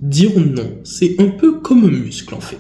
Dire non, c'est un peu comme un muscle en fait.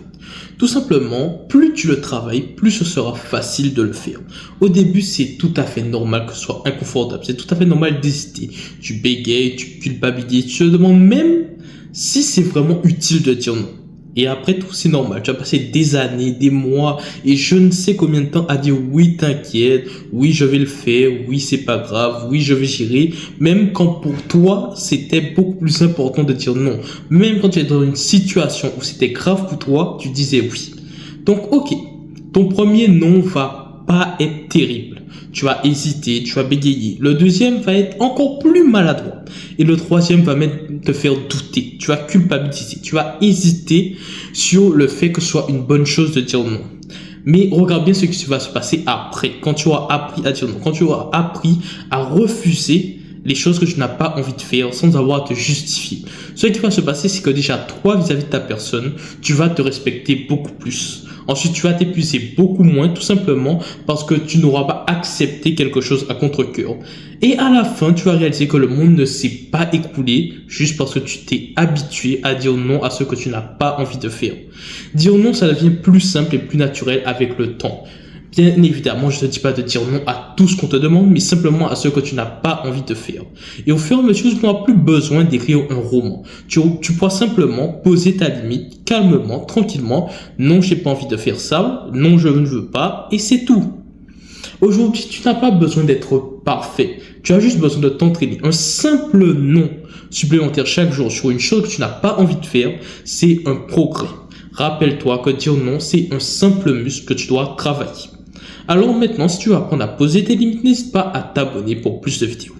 Tout simplement, plus tu le travailles, plus ce sera facile de le faire. Au début, c'est tout à fait normal que ce soit inconfortable. C'est tout à fait normal d'hésiter. Tu bégayes, tu culpabilises, tu te demandes même si c'est vraiment utile de dire non. Et après tout, c'est normal. Tu as passé des années, des mois et je ne sais combien de temps à dire oui, t'inquiète, oui, je vais le faire, oui, c'est pas grave, oui, je vais gérer. Même quand pour toi, c'était beaucoup plus important de dire non. Même quand tu es dans une situation où c'était grave pour toi, tu disais oui. Donc, ok, ton premier non va pas être terrible. Tu vas hésiter, tu vas bégayer. Le deuxième va être encore plus maladroit. Et le troisième va même te faire douter. Tu vas culpabiliser. Tu vas hésiter sur le fait que ce soit une bonne chose de dire non. Mais regarde bien ce qui va se passer après. Quand tu auras appris à dire non. Quand tu auras appris à refuser les choses que tu n'as pas envie de faire sans avoir à te justifier. Ce qui va se passer, c'est que déjà, toi, vis-à-vis de ta personne, tu vas te respecter beaucoup plus. Ensuite, tu vas t'épuiser beaucoup moins, tout simplement parce que tu n'auras pas accepté quelque chose à contre-cœur. Et à la fin, tu vas réaliser que le monde ne s'est pas écoulé juste parce que tu t'es habitué à dire non à ce que tu n'as pas envie de faire. Dire non, ça devient plus simple et plus naturel avec le temps. Bien évidemment, je ne te dis pas de dire non à tout ce qu'on te demande, mais simplement à ce que tu n'as pas envie de faire. Et au fur et à mesure, tu n'auras plus besoin d'écrire un roman. Tu pourras simplement poser ta limite calmement, tranquillement. Non, j'ai pas envie de faire ça. Non, je ne veux pas. Et c'est tout. Aujourd'hui, tu n'as pas besoin d'être parfait. Tu as juste besoin de t'entraîner. Un simple non supplémentaire chaque jour sur une chose que tu n'as pas envie de faire, c'est un progrès. Rappelle-toi que dire non, c'est un simple muscle que tu dois travailler. Alors maintenant, si tu veux apprendre à poser tes limites, n'hésite pas à t'abonner pour plus de vidéos.